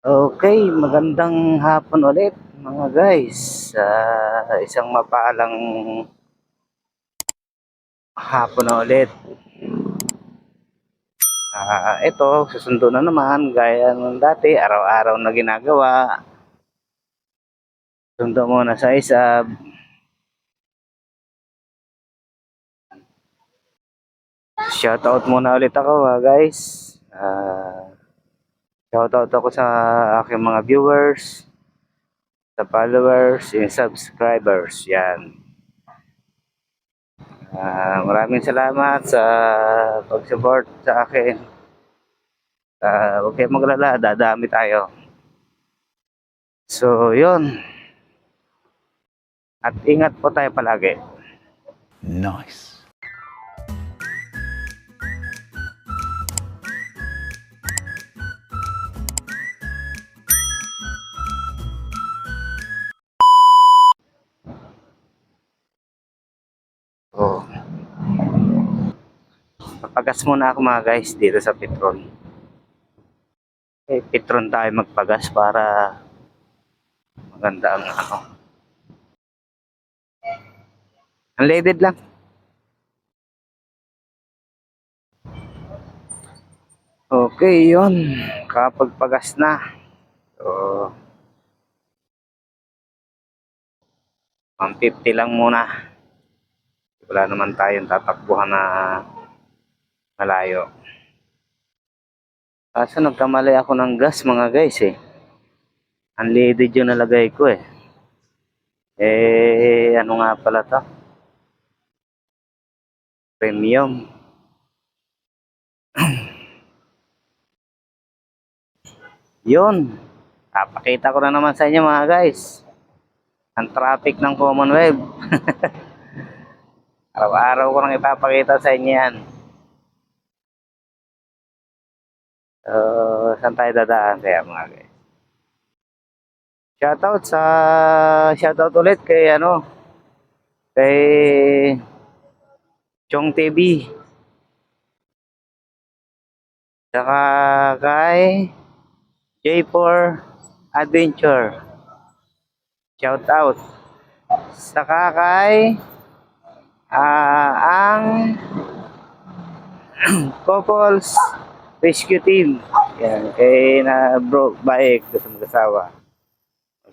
Okay, magandang hapon ulit mga guys. Isang mapaalang hapon na ulit. Ito, susundo na naman gaya ng dati, araw-araw na ginagawa. Sundo muna sa isa. Shoutout muna ulit ako guys. Shoutout ako sa aking mga viewers, sa followers, and subscribers. Yan. Maraming salamat sa pag-support sa akin. Huwag kayong maglala, dadami tayo. So, yun. At ingat po tayo palagi. Nice. Oh. Papagas muna ako mga guys dito sa Petron. Petron tayo magpagas para maganda ang ano. Unleaded lang. Okay, yun. Kapagpagas na. So, 150 lang muna. Wala naman tayong tatakbuhan na malayo. Kaso nagkamali ako ng gas mga guys eh. Unleaded yung nalagay ko eh. Ano nga pala to? Premium. Yun. Papakita ko na naman sa inyo mga guys. Ang traffic ng Commonwealth. Araw-araw ko nang ipapakita sa inyo yan. Saan tayo dadaan kaya mga guys? Shoutout ulit kay kay Chong TV. Saka kay J4 Adventure. Shoutout. Saka kay ang Couples Rescue Team. Yan, kay na broke bike gusto mag-asawa.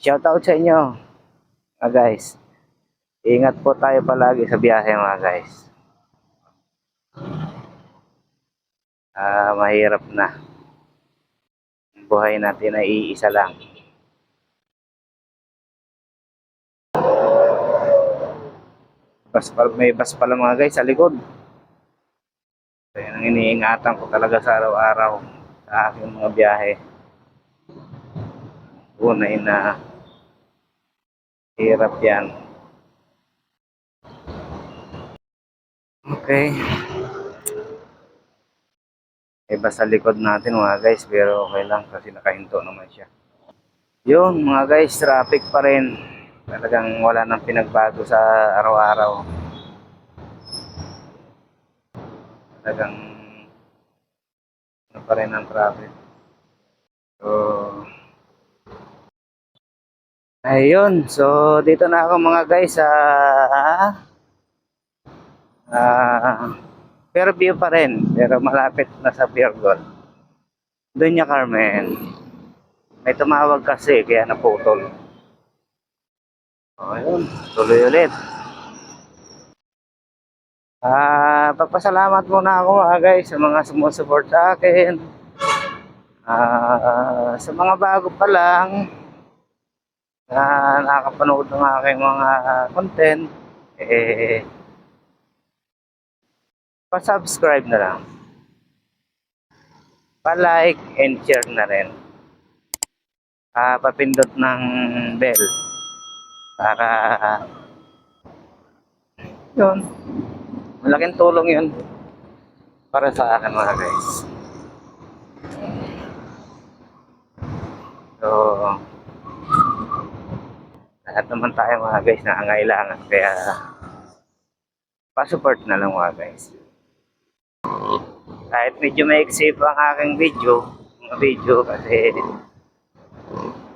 Shoutout sa inyo mga guys. Ingat po tayo palagi sa biyahe mga guys. Mahirap na. Buhay natin ay iisa lang. May bus pala mga guys sa likod. So, yan ang iniingatan ko talaga sa araw-araw sa aking mga biyahe. Unay na hirap yan. Okay. May bus sa likod natin mga guys, pero okay lang kasi nakahinto naman siya. Yun mga guys, traffic pa rin. Talagang wala nang pinagbago sa araw-araw. Talagang pa rin ang traffic. So, ayun. So, dito na ako mga guys sa Fairview pa rin. Pero malapit na sa Piergol. Doña Carmen. May tumawag kasi kaya naputol. Ayun. Tuloy ulit. Papasalamat muna ako mga guys sa mga sumusuport sa akin. Sa mga bago pa lang na nakakapanood ng aking mga content, pa-subscribe na lang. Pa-like and share na rin. Papindot ng bell para yun. Malaking tulong yun para sa akin mga guys. So, lahat naman tayo mga guys na angailangan. Kaya, pa-support na lang mga guys. Kahit medyo maiksi pa ang aking mga video kasi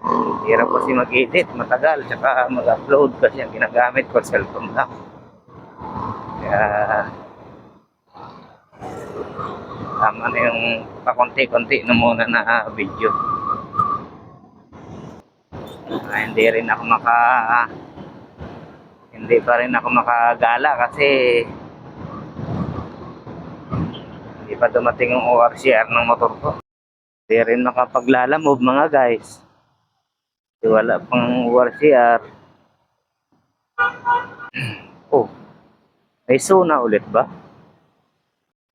Hirap kasi mag-edit, matagal, tsaka mag-upload kasi ang ginagamit ko cellphone lang. Kaya tama na yung pakonti-konti na muna na video. Hindi pa rin ako makagala kasi hindi pa dumating yung ORCR ng motor ko. Hindi rin makapaglalamove mga guys. Kasi wala pang ORCR. Oh, may SONA ulit ba?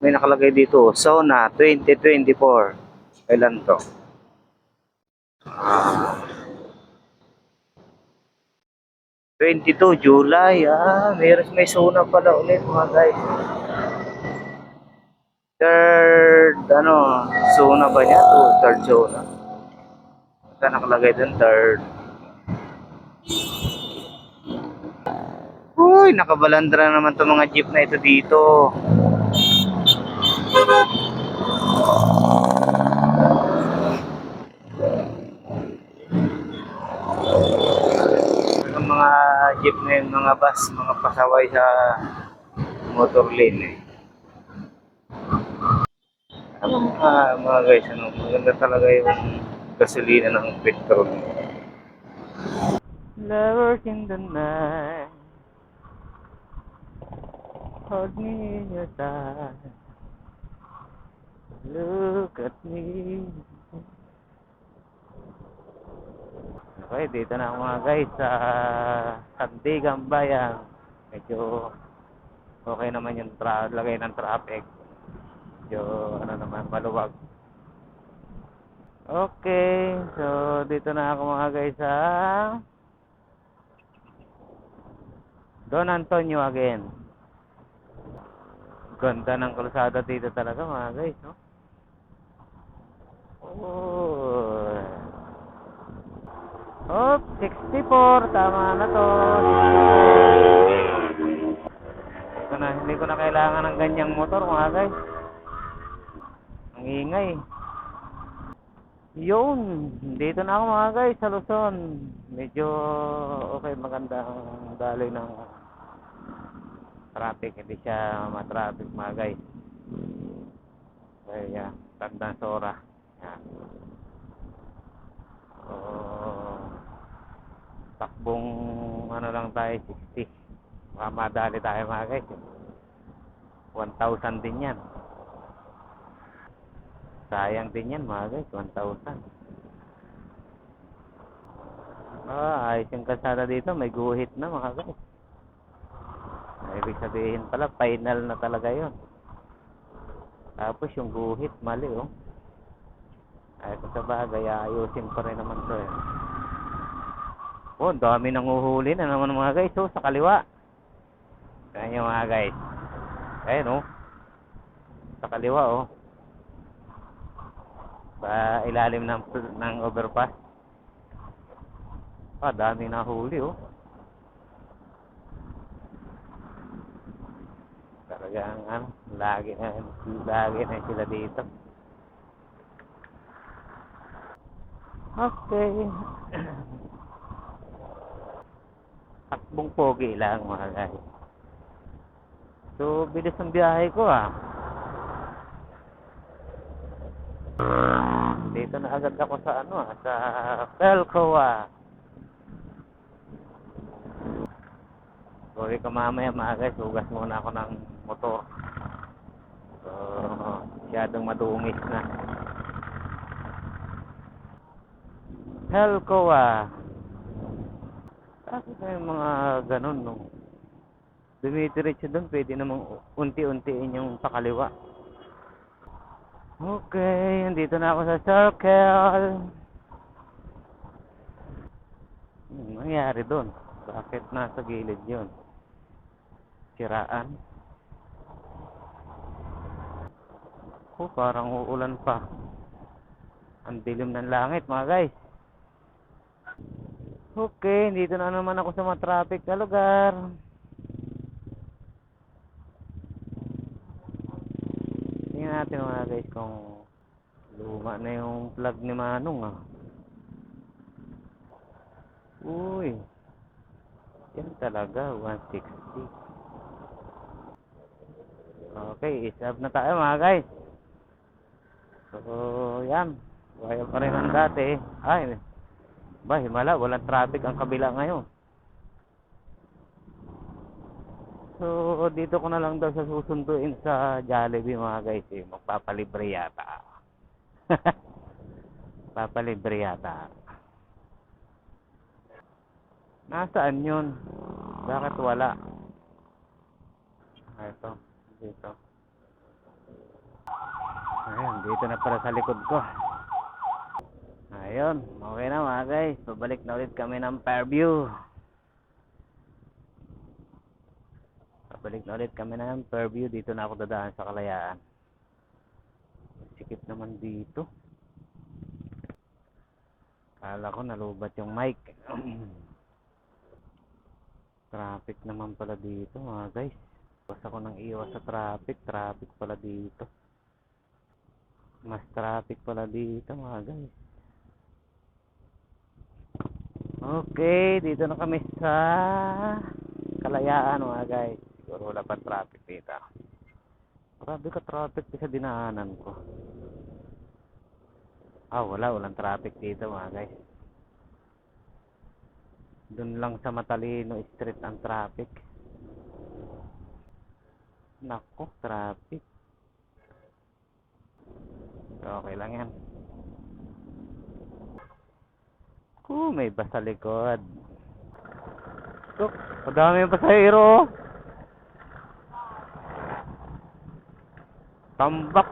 May nakalagay dito, SONA 2024. Kailan to? 22 July. May SONA pala ulit mga guys. Third, SONA ba niya? Third SONA. Saan nakalagay dun? Third. Uy, nakabalandra naman itong mga jeep na ito dito. Yung mga jeep na yun, mga bus, mga pasaway sa motor lane eh. Mga guys, maganda talaga yung gasolina ng petrol. Lovers in the night, hold me in your thighs, look at me. Okay, dito na ako mga guys sa Sandigan Bayan. Medyo okay naman yung lagay ng traffic. Medyo naman maluwag. Okay, so dito na ako mga guys sa Don Antonio again. Ganda ng kalsada dito talaga mga guys, no? Oh, 64, tama na to. Hindi ko na kailangan ng ganyang motor mga guys. Ang ingay. Yun, dito na ako mga guys sa Luzon. Medyo okay, maganda ang daloy ng traffic, hindi siya matraffic mga guys. Kaya Tandang Sora. Yan. Takbong lang tayo, 60. Baka madali tayo mga guys. 1,000 din yan. Sayang din yan mga guys, 1,000. Ayos yung kalsada dito, may guhit na mga guys. Ibig sabihin pala, final na talaga yon. Tapos yung guhit, mali oh. Ay, kung sa bagay, ayusin pa rin naman to eh. Oh, dami nang uhuli na naman mga guys. Oh, sa kaliwa. Kaya nyo mga guys. Ayun oh. Sa kaliwa oh. Sa ilalim ng overpass. Dami na huli oh. Talagang lagi na sila dito. Okay. Takbong pogi lang mga guys. So, bilis ang biyahe ko Dito na agad ako sa sa Pelcoa. Sorry ka mamaya mga guys, hugas muna ako ng motor. So, masyadong madungis na. Pelcoa. Bakit yung mga ganun no? Dumitiritso doon, pwede namang unti-untiin yung pakaliwa. Okay, andito na ako sa circle. Nangyari doon? Bakit nasa gilid yun? Siraan. Parang uulan pa. Ang dilim ng langit mga guys. Okay, dito na naman ako sa mga traffic na lugar. Tingnan natin mga guys kung luma na yung plug ni Manong Uy, yan talaga, 160. Okay, isab na tayo mga guys. So, yan. Gaya pa rin ang dati. Ay, ba, himala, walang traffic ang kabila ngayon. So, dito ko na lang daw sa susunduin sa Jollibee mga guys eh. Magpapalibre yata. Papalibre yata. Nasaan yun? Bakit wala? Ito, dito. Ayun, dito na pala sa likod ko. Ayun, okay na mga guys. Pabalik na ulit kami ng Fairview. Pabalik na ulit kami ng Fairview. Dito na ako dadaan sa Kalayaan. Sikip naman dito. Kala ko nalubat yung mic. Traffic naman pala dito mga guys. Iwas ako ng iwas sa traffic. Traffic pala dito. Mas traffic pala dito mga guys. Okay, dito na kami sa Kalayaan mga guys. Siguro wala pa traffic dito. Grabe ka traffic sa dinaanan ko. Walang traffic dito mga guys. Doon lang sa Matalino Street ang traffic. Nako, traffic. Okay lang yan. May bus sa likod. Madami yung pasahero. Tambak.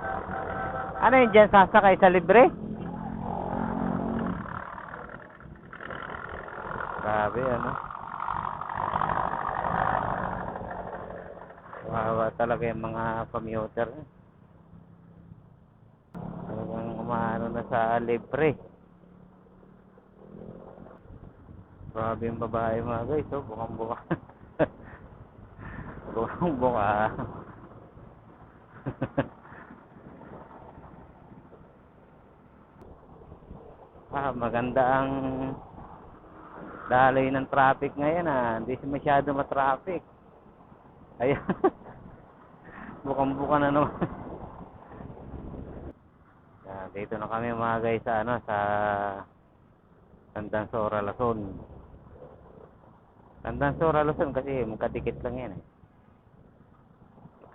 Ano yun dyan, sasakay sa libre? Grabe, ano? Wawa talaga yung mga commuter. Talagang umano na sa libre. Grabe yung babae mga guys, bukang-buka. Bukang-buka. Maganda ang daloy ng traffic ngayon hindi masyado matraffic. Ayan. Bukang-buka na naman. Dito na kami mga guys sa Tandansora, Luzon. Tandansora, Luzon kasi magkadikit lang yan eh.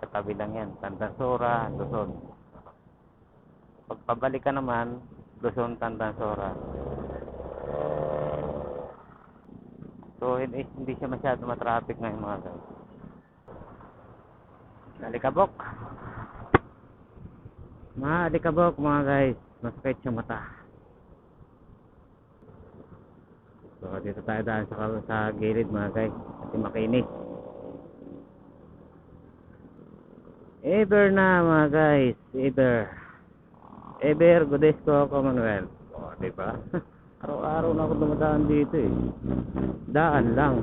Katabi lang yan. Tandansora, Luzon. Pagpabalik ka naman, Luzon, Tandansora. So hindi siya masyado matraffic ngayon mga guys. Alikabok mga guys, masakit sa mata. So dito tayo daan sa gilid mga guys kasi makinis. Ever na mga guys, Ever Godesco Commonwealth. Diba? Araw-araw na ako dumadaan dito eh. Daan lang.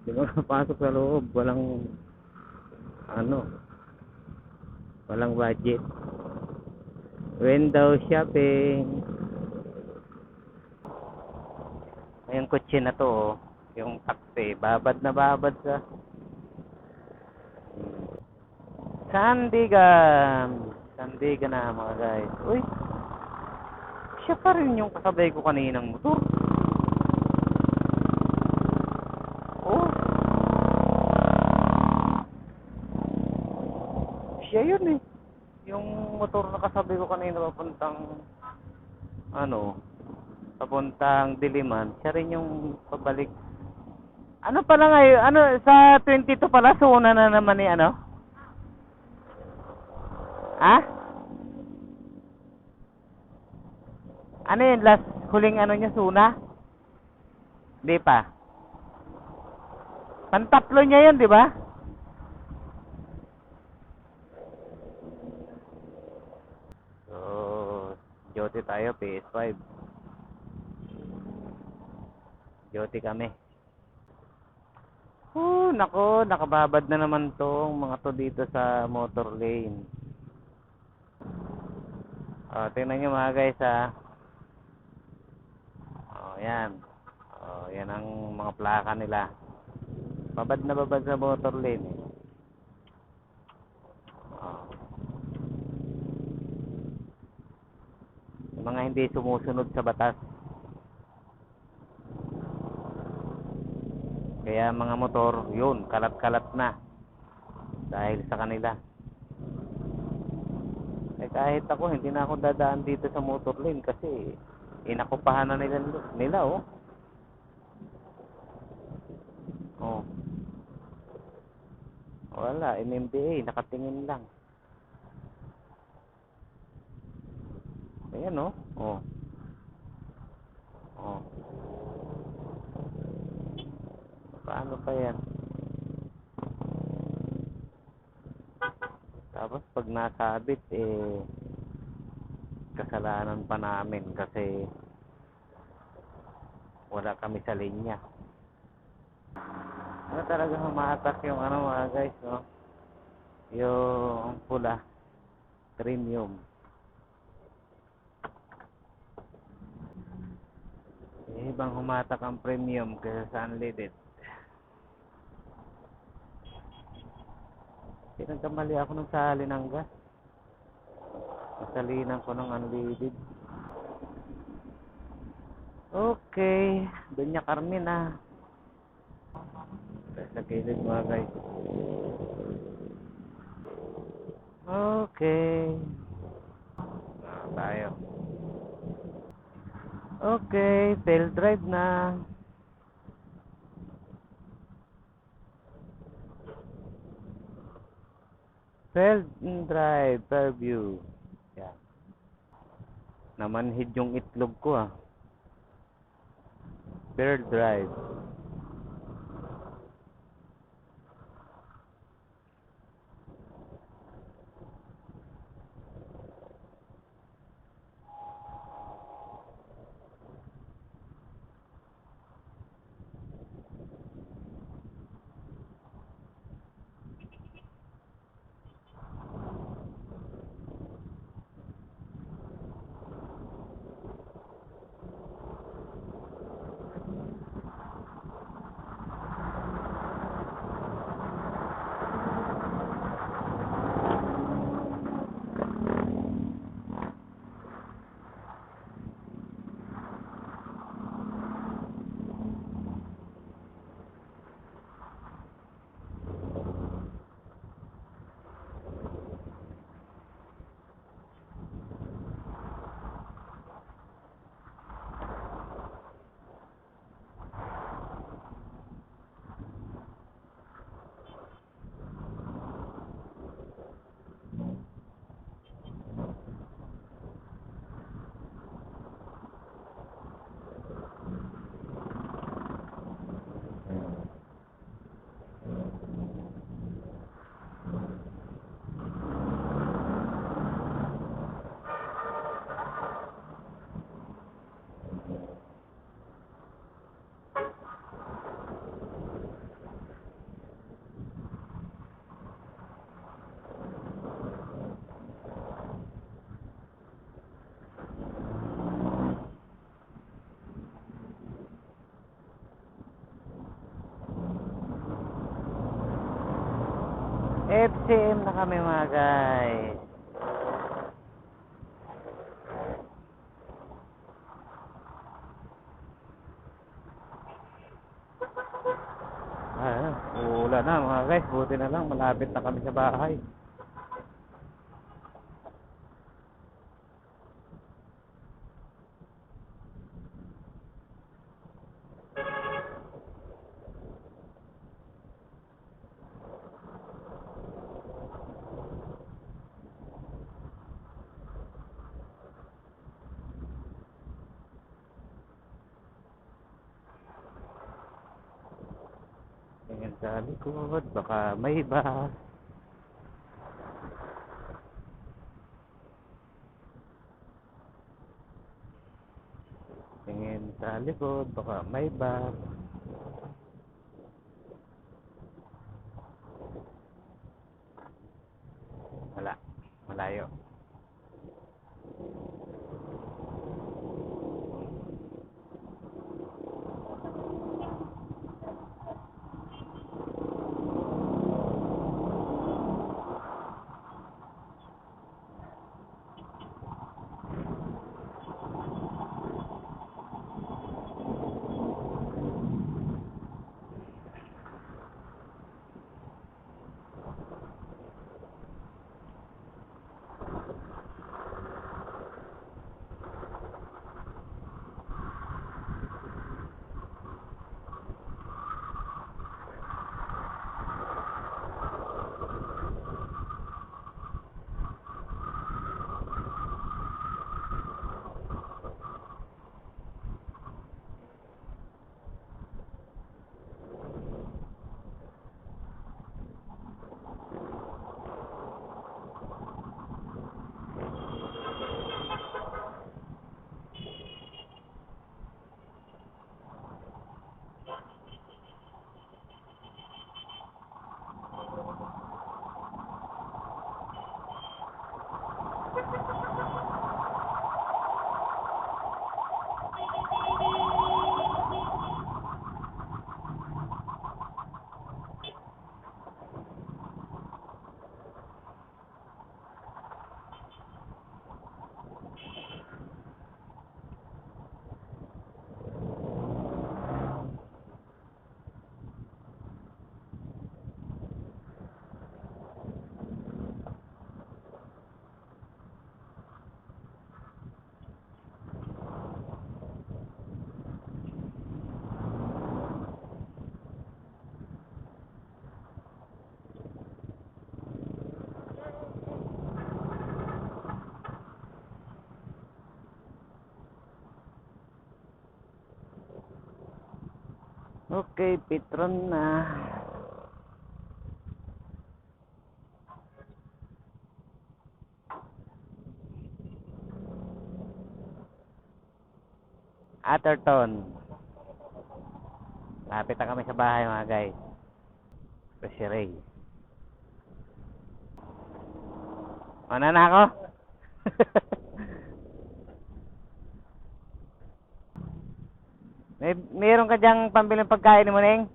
Di ba napasok sa loob, walang budget. Window shopping. Yung kotse na to, yung taxi, babad na babad sa Sandigan na mga guys. Uy, siya pa rin yung kasabay ko kaninang motor. Siya yun eh. Yung motor na kasabay ko kanina papuntang Diliman, siya rin yung pabalik. Ano pala ngayon? Sa 22 pala, suna na naman ni Ano yun, last huling niya, suna? Di pa. Pantatlo niya yun, di ba? Duty tayo, PS5. Duty kami. Nako, nakababad na naman tong mga to dito sa motor lane. Tingnan nyo mga guys yan. yan ang mga plaka nila. Babad na babad sa motor lane eh. Oh. Yung mga hindi sumusunod sa batas. Kaya mga motor, yun, kalat-kalat na. Dahil sa kanila. Eh kahit ako, hindi na ako dadaan dito sa motor lane kasi inakupahan na nila oh. Oh. Wala, MMDA, nakatingin lang. Ayan oh. Oh. Oh. Paano pa yan? Tapos pag nasabit eh kasalanan pa namin kasi wala kami sa linya. Ano talaga humatak yung ano mga guys, no? Yung pula, premium. Eh, ibang humatak ang premium kaysa sa unleaded. Pinagkamali ako nung sali ng gas. Nasalinan ko ng unleaded. Okay, Doña Carmen ah. Sa gilid mga guys. Okay. Tayo. Okay, tail drive na. Tail drive, Fairview. Yan. Namanhid yung itlog ko ah. Fair drive. FCM na kami mga guys. Wala na mga guys, buti na lang malapit na kami sa bahay. Tingin sa likod, baka may bus. Tingin sa likod, baka may bus. Wala, malayo. Okay, Petron na. Atherton. Lapit na kami sa bahay mga guys. Kasi Ray. Mana na ako? Meron ka diyang pambiling pagkain mo, Neng?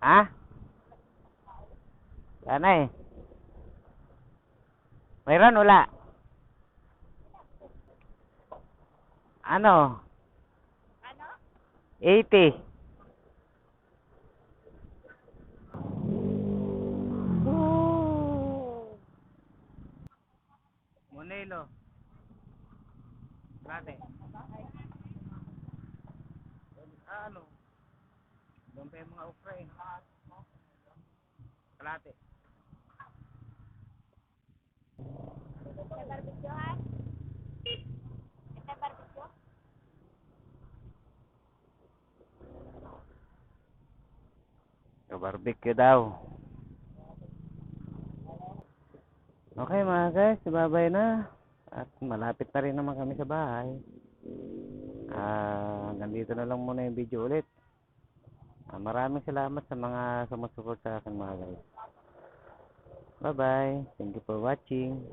Ha? Wala eh. Mayroon, wala. Ano? 80. Monelo. Kalate. Ano? Doon pa yung mga okra eh. Kalate. Barbecue daw. Okay mga guys, babay na. At malapit na rin naman kami sa bahay. Nandito na lang muna yung video ulit. Maraming salamat sa mga sumusupport sa akin mga guys. Bye bye. Thank you for watching.